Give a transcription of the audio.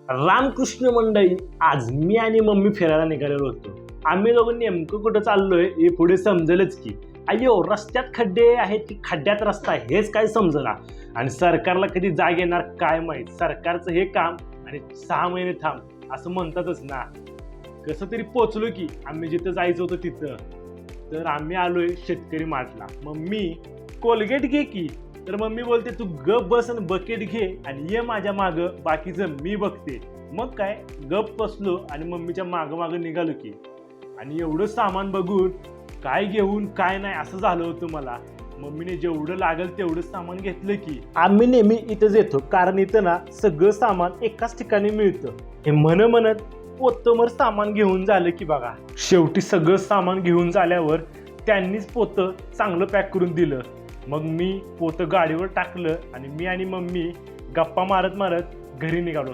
रामकृष्ण मंडळी, आज मी आणि मम्मी फिरायला निघालेलो होतो. आम्ही दोघं नेमकं कुठं चाललोय हे पुढे समजेलच की. अय्यो, रस्त्यात खड्डे आहेत की खड्ड्यात रस्ता हेच काय समजना. आणि सरकारला कधी जाग येणार काय माहित. सरकारचं हे काम आणि 6 महिने थांब असं म्हणतातच ना. कसं तरी पोचलो की आम्ही जिथं जायचं होतं तिथं. तर आम्ही आलोय शेतकरी मार्टला. मम्मी कोलगेट घे की. तर मम्मी बोलते तू गप बस आणि बकेट घे आणि ये माझ्या मागं, बाकीचं मी बघते. मग काय गप बसलो आणि मम्मीच्या मागं मागं निघालो की. आणि एवढं सामान बघून काय घेऊन काय नाही असं झालं होतं मला. मम्मीने जेवढं लागेल तेवढं सामान घेतलं की. आम्ही नेहमी इथंच येतो कारण इथं ना सगळं सामान एकाच ठिकाणी मिळतं. हे म्हणत पोतंभर सामान घेऊन झालं की बघा. शेवटी सगळं सामान घेऊन झाल्यावर त्यांनीच पोतं चांगलं पॅक करून दिलं. मग मी पोतं गाडीवर टाकलं आणि मी आणि मम्मी गप्पा मारत घरी निघालो.